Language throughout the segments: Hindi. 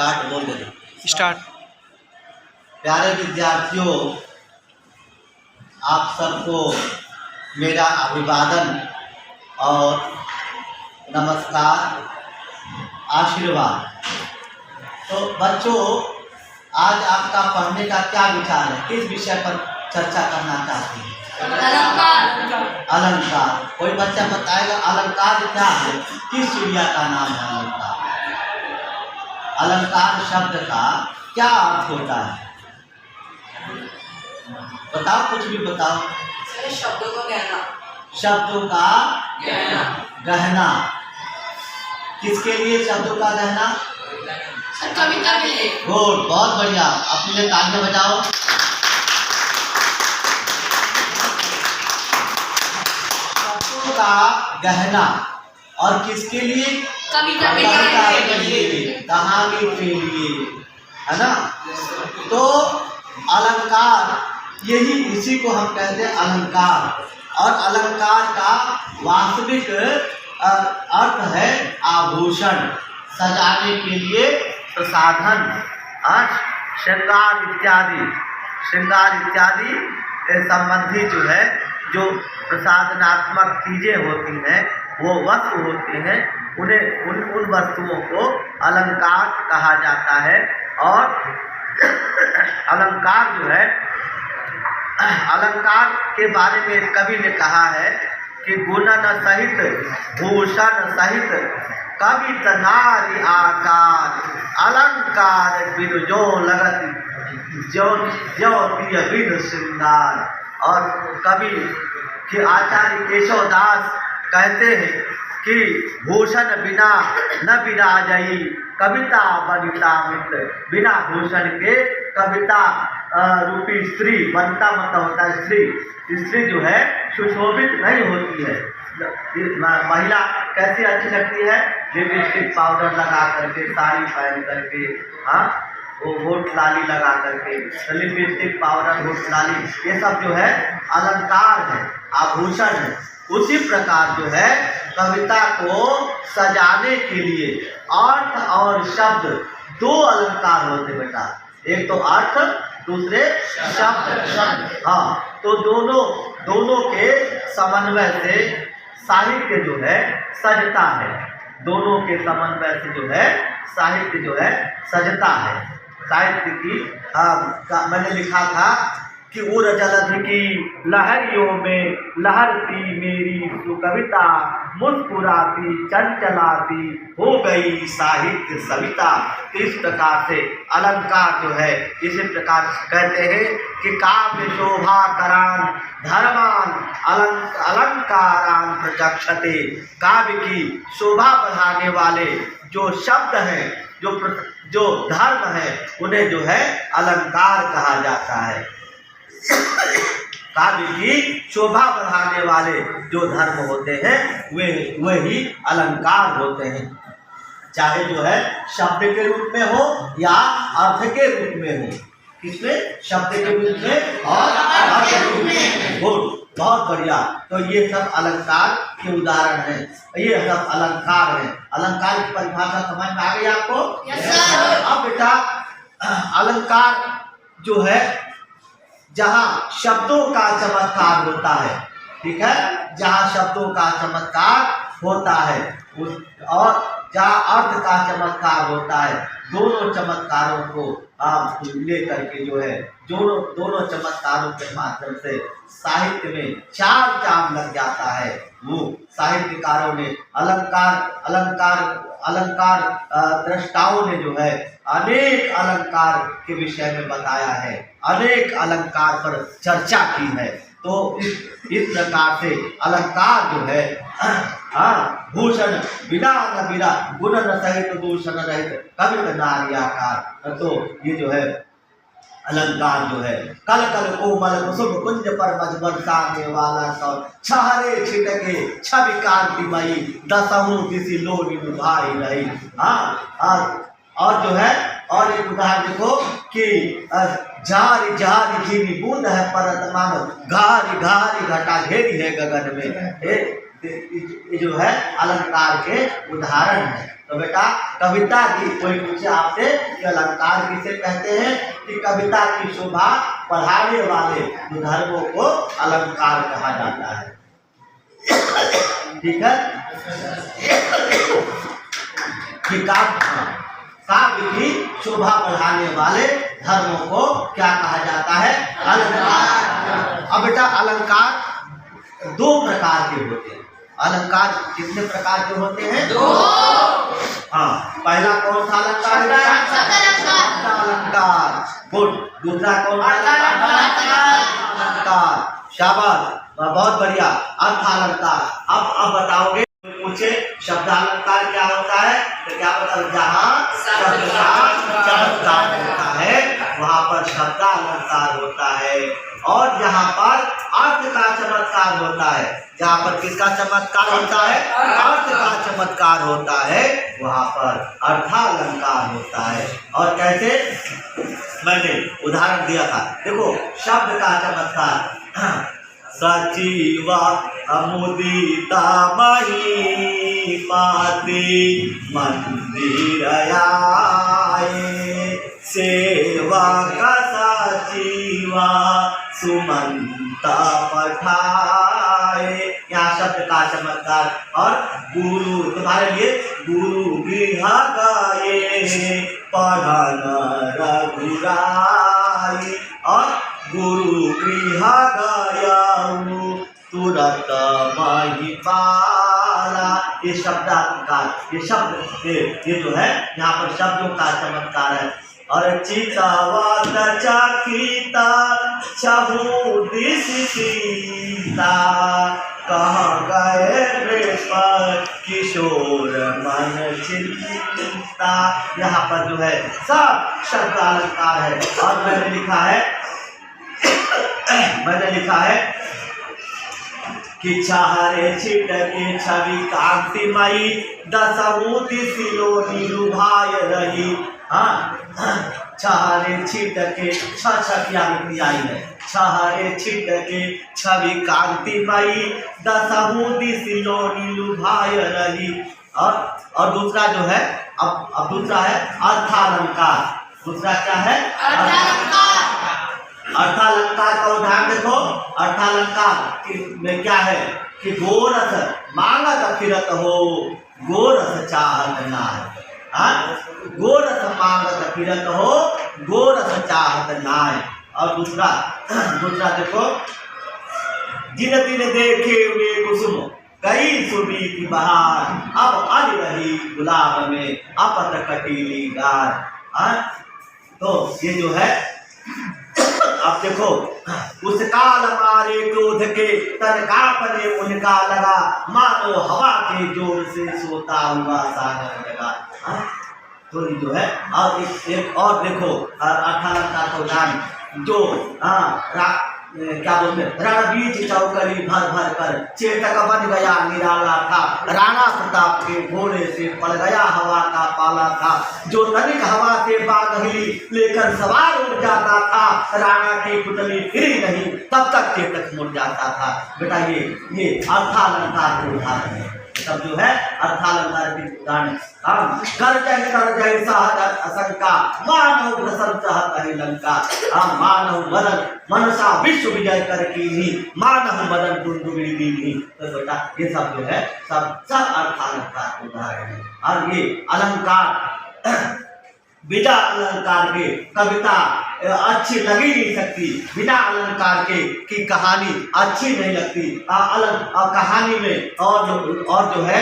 स्टार्ट बोल दे। स्टार्ट। प्यारे विद्यार्थियों, आप सबको मेरा अभिवादन और नमस्कार, आशीर्वाद। तो बच्चों, आज आपका पढ़ने का क्या विचार है? किस विषय पर चर्चा करना चाहते हैं? अलंकार। अलंकार। कोई बच्चा बताएगा अलंकार क्या है? किस चिड़िया का नाम है अलंकार? अलंकार शब्द का क्या अर्थ होता है? बताओ, कुछ भी बताओ। शब्दों का गहना। शब्दों का गहना। किसके लिए शब्दों का गहना? कविता के लिए। गुड, बहुत बढ़िया। अपने लिए तालियां बजाओ। शब्दों का गहना और किसके लिए? कविता के लिए, कहानी के लिए, है ना? तो अलंकार, यही इसी को हम कहते हैं अलंकार। और अलंकार का वास्तविक अर्थ है आभूषण, सजाने के लिए प्रसाधन, श्रृंगार इत्यादि संबंधी जो है, जो प्रसाधनात्मक चीजें होती हैं, वो वस्तु होते हैं, उन्हें उन वस्तुओं को अलंकार कहा जाता है। और अलंकार जो है, अलंकार के बारे में कवि ने कहा है कि गुणन सहित भूषण सहित कवित नारी आकार, अलंकार बिन जो लगत ज्योति बिन श्रृंगार। और कवि के आचार्य केशवदास कहते हैं कि भूषण बिना न विराजई कविता बनिता मित्र। बिना भूषण के कविता रूपी स्त्री बनता, मतलब होता है स्त्री जो है सुशोभित नहीं होती है। महिला कैसी अच्छी लगती है? लिपस्टिक पाउडर लगा करके, साड़ी पहन करके, वो होठ लाली लगा करके, लिपस्टिक पाउडर होठ लाली, ये सब जो है अलंकार है, आभूषण है। उसी प्रकार जो है कविता को सजाने के लिए अर्थ और शब्द, दो अलंकार होते बेटा। एक तो अर्थ, दूसरे शब्द। हाँ, तो दोनों के समन्वय से साहित्य जो है सजता है। दोनों के समन्वय से जो है साहित्य जो है सजता है। साहित्य की मैंने लिखा था कि उर जलधि की लहरियों में लहरती मेरी कविता, मुस्कुराती चंचलाती हो गई साहित्य सविता। तो इस प्रकार से अलंकार जो है, इसी प्रकार कहते हैं कि काव्य शोभा करान धर्मान अलंकारान प्रचक्षते। काव्य की शोभा बढ़ाने वाले जो शब्द हैं, जो धर्म है, उन्हें जो है अलंकार कहा जाता है। काव्य की शोभा बढ़ाने वाले जो धर्म होते हैं, वे ही अलंकार होते हैं। चाहे जो है शब्द के रूप में हो या अर्थ के रूप में हो। किसमें? शब्द के रूप में और अर्थ के रूप में। बहुत बढ़िया। तो ये सब अलंकार के उदाहरण हैं, ये सब अलंकार हैं। अलंकार की परिभाषा समझ में आ गई आपको? Yes sir. अब बेटा, अलंकार जो है जहाँ शब्दों का चमत्कार होता है, ठीक है, जहाँ शब्दों का चमत्कार होता है और जहाँ अर्थ का चमत्कार होता है, दोनों चमत्कारों को आप ले करके जो है, दोनों चमत्कारों के माध्यम से साहित्य में चार चांद लग जाता है। वो साहित्यकारों ने अलंकार दृष्टाओं ने जो है अनेक अलंकार के विषय में बताया है, अनेक अलंकार पर चर्चा की है। तो इस प्रकार से अलंकार जो है, भूषण बिना न बिना गुण न सहित दूषण रहित कवित नारी आकार। तो ये जो है अलंकार जो है, कल कल कोमल कुसुम कुंज पर मज बरसाने वाला सौ छहरे छिटके छवि कांतिमयी दसहूं किसी लोनी भाई रही। और जो है, और एक उदाहरण देखो कि झारी झारी जीनी बूंद है परत मानो, घारी घारी घटा घेरी है गगन में। ये जो है अलंकार के उदाहरण है। तो बेटा कविता की कोई पूछे आपसे कि अलंकार किसे कहते हैं, कि कविता की शोभा बढ़ाने वाले धर्मों को अलंकार कहा जाता है। ठीक है, कि काव्य की शोभा बढ़ाने वाले धर्मों को क्या कहा जाता है, अलंकार। अब बेटा अलंकार दो प्रकार के होते हैं। अलंकार कितने प्रकार के होते हैं, दो। हाँ, पहला कौन सा अलंकार है, शब्द अलंकार। गुड। दूसरा कौन सा अलंकार, शाबाश, बहुत बढ़िया, अर्थ अलंकार। अब बताओगे, पूछे शब्द अलंकार क्या होता है, तो क्या बताओ, जहाँ शब्द का चमत्कार होता है वहाँ पर शब्द अलंकार होता है, और जहाँ पर अर्थ का चमत्कार होता है, जहाँ पर किसका चमत्कार होता है, अर्थ का चमत्कार होता है, वहाँ पर अर्थालंकार होता है। और कैसे, मैंने उदाहरण दिया था, देखो शब्द का चमत्कार, सचिवा अमुदिता मही पाती मंदिर आए, सेवा का सचिवा सुमंता पठाए। यहाँ शब्द का चमत्कार। और गुरु तुम्हारे लिए गुरु गृह गाये पढ़न रघुराई, और गुरु गृह गायऊ तुरत महिपाला। ये शब्द अलंकार, ये शब्द ये जो है यहाँ पर शब्दों का चमत्कार है। और चितवत चकिता चहुदिस सीता, कहाँ गए पर किशोर मन चिंता। यहाँ पर जो है सब शब्द अलंकार है। और मैंने लिखा है कि छहरे छिटके छवि कांतिमयी, दसमूति सिलोनी लुभाय रही। हाँ, छहरे छिटके छकिया आई है, छहरे छिटके छवि कांतिमयी, दसमूति सिलोनी लुभाय रही। और दूसरा जो है, अब दूसरा है अर्थालंकार। दूसरा क्या है, अर्थालंकार का उदाहरण देखो। अर्थालंकार में क्या है कि गोरस मांगत फिरत हो, गोरस चाहत नाय। गोरस मांगत फिरत हो, गोरस चाहत नाय। और दूसरा देखो, जिन दिन देखे हुए कुसुम कई सुबी की बहार, अब अल रही गुलाब में अपत कटीली गार। तो ये जो है, अब देखो, उस काल मारे क्रोध के तन कांपने उनका लगा, मानो हवा के जोर से सोता हुआ सागर लगा। तो ये जो है, और एक और देखो अर्थालंकार का उदाहरण, जो क्या बोलते हैं, रणबीज चौकरी भर भर कर चेतक बन गया निराला था, राणा प्रताप के घोड़े से पड़ गया हवा का पाला था, जो तनिक हवा से बाग हिली लेकर सवार उड़ जाता था, राणा की पुतली फिरी नहीं तब तक चेतक मुड़ जाता था। बेटा ये अर्थालंकार के उदाहरण है। सब जो है अर्थालंकार के उदाहरण। कर जय सहज असंका, मानव प्रसन्न चाहत है लंका। मानव मदन मनसा विश्व विजय कर कीन्ही, मानव मदन दुंदुबी दीन्ही। तो बेटा ये सब जो है सब अर्थालंकार के उदाहरण है। और ये अलंकार बिना अलंकार के कविता अच्छी लगी नहीं सकती, बिना अलंकार के की कहानी अच्छी नहीं लगती। कहानी में और जो है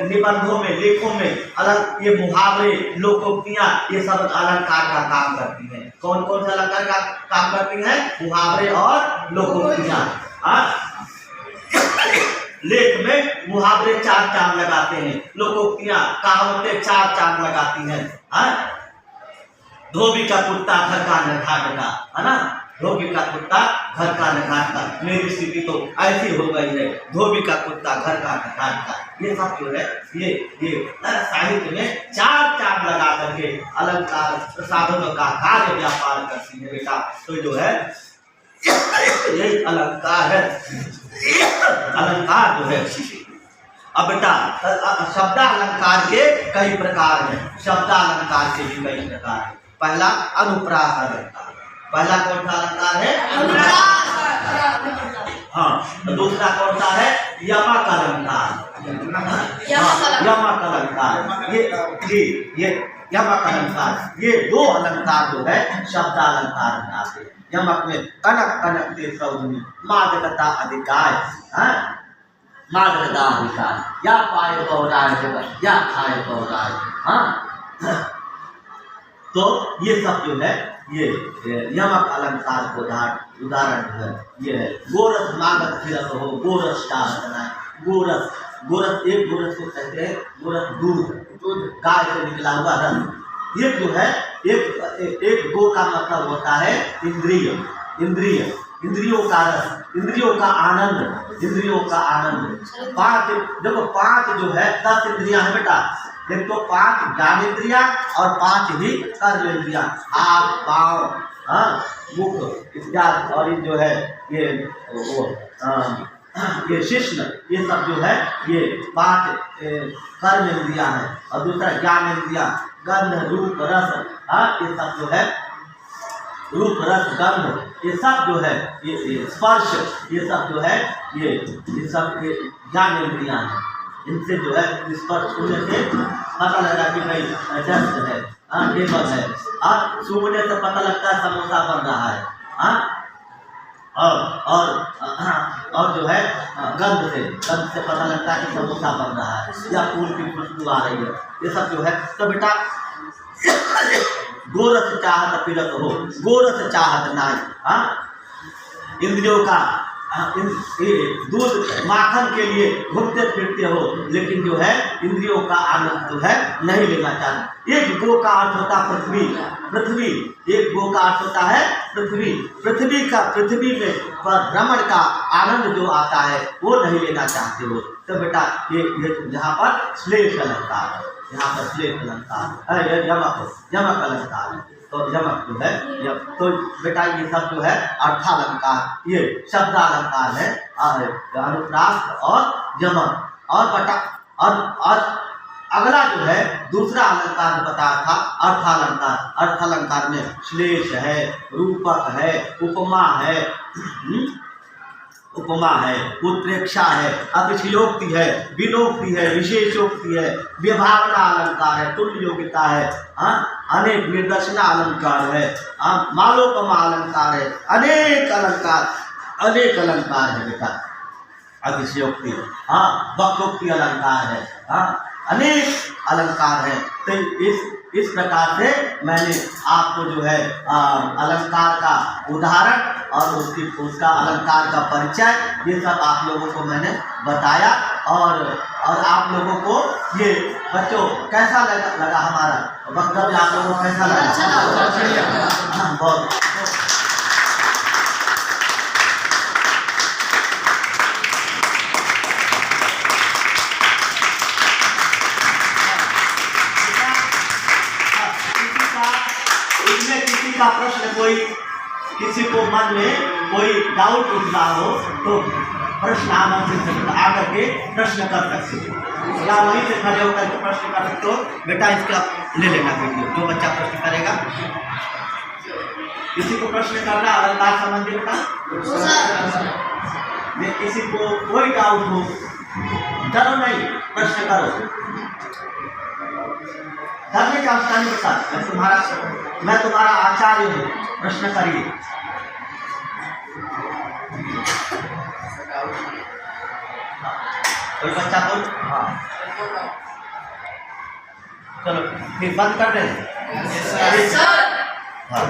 निबंधों में, लेखों में अलग ये मुहावरे, लोकोक्तियाँ, ये सब अलंकार का काम करती हैं। कौन कौन सा अलंकार का काम करती हैं? मुहावरे और लोकोक्तियाँ। लेख में मुहावरे 4 चांद लगाते हैं, लोकोक्तियाँ कहावतें 4 चांद लगाती हैं। धोबी का कुत्ता घर का नखाटका, है ना, धोबी का कुत्ता घर का नखाटका। मेरी स्थिति तो ऐसी हो गई है, धोबी का कुत्ता घर का नखाटका। ये सब जो है ये साहित्य में 4 चांद लगा करके अलंकार साधनों का कार्य व्यापार करती है बेटा। तो जो है ये अलंकार है। अलंकार जो है अब बेटा शब्दालंकार के कई प्रकार हैं। शब्दालंकार के भी कई प्रकार हैं। पहला अनुप्रास अलंकार। पहला कौन सा अलंकार है? हाँ। तो दूसरा कौन सा है? यमक अलंकार। यमक अलंकार। ये यमक अलंकार। ये दो अलंकार जो है शब्दालंकार में आते हैं। यमक में कनक कनक ते सौधनी मादकता अधिकार, मादकता अधिकार, या पाए गौराय जगत या खाए गौराय। हाँ, तो ये सब जो है ये यमक अलंकार को उदाहरण है। ये है गोरस मागत फिरत हो, गोरस का गोरस। गोरस, एक गोरस को कहते हैं गोरस दूध गाय से निकला हुआ रस। ये जो है एक गो का मतलब होता है इंद्रिय, इंद्रियों का रस, इंद्रियों का आनंद, इंद्रियों का आनंद। पांच, देखो पांच जो है 10 इंद्रियां है बेटा। एक तो 5 ज्ञानेंद्रियां और 5 ही कर्मेंद्रियां, हाथ पाँव, हाँ, मुख इत्यादि। और ये जो है ये शिश्न, ये सब जो है ये 5 कर्मेंद्रियां हैं। और दूसरा ज्ञानेंद्रिया, गंध रूप रस, हाँ, ये सब जो है रूप रस गंध, ये सब जो है ये स्पर्श, ये सब जो है ये सब ज्ञानेंद्रियां हैं। इनसे जो है स्पर्श सुनने से पता लगा कि भाई दस्त है, हाँ, टेबल है। और सूंघने से पता लगता है समोसा बन रहा है, हाँ। और जो है गंध से पता लगता है कि समोसा बन रहा है या फूल की खुशबू आ रही है। ये सब जो है। तो बेटा गोरस चाहत पीड़त हो, गोरस चाहत नाय, हाँ, इंद्रियों का दूध माखन के लिए घूमते फिरते हो, लेकिन जो है इंद्रियों का आनंद जो है नहीं लेना चाहते। एक गो का अर्थ होता पृथ्वी, पृथ्वी। एक गो का अर्थ होता है पृथ्वी। पृथ्वी में भ्रमण का आनंद जो आता है वो नहीं लेना चाहते हो। तो बेटा ये यहाँ पर श्लेष अलंकार है, यहाँ पर श्लेष अलंकार है, यमक अलंकार है। तो यमक जो है तो बेटा ये सब जो है अर्थालंकार, ये शब्दालंकार है, अनुप्रास और यमक। और बेटा और अगला जो है दूसरा अलंकार बताया था अर्थालंकार। अर्थालंकार में श्लेष है, रूपक है, उपमा है, उपमा है, उत्प्रेक्षा है, अतिशयोक्ति है, विनोक्ति है, विशेषोक्ति है, विभावना अलंकार है, तुल्य योग्यता है, हाँ, अनेक निर्दशना अलंकार है, मालोपमा अलंकार है, अनेक अलंकार है बेटा। अतिशयोक्ति, हाँ, वक्रोक्ति अलंकार है, हाँ, अनेक अलंकार है। तो इस प्रकार से मैंने आपको जो है अलंकार का उदाहरण और उसका अलंकार का परिचय ये सब आप लोगों को मैंने बताया। और आप लोगों को ये बच्चों कैसा लगा हमारा वक्तव्य? आप लोगों को कैसा लगा? बहुत का प्रश्न कोई किसी को मन में कोई डाउट उठ रहा हो तो प्रश्न आकर के प्रश्न कर सकते हो, या वहीं से खड़े होकर के प्रश्न कर सकते हो। बेटा इसका ले लेना वीडियो, जो बच्चा प्रश्न करेगा। किसी को प्रश्न करना अलंकार संबंधी बेटा, किसी को कोई डाउट हो, डरो नहीं, प्रश्न करो। डरने का आवश्यकता नहीं बेटा, मैं तुम्हारा आचार्य हूँ, प्रश्न करिए। कोई बच्चा बोल, हाँ, चलो फिर बंद कर दें। हाँ।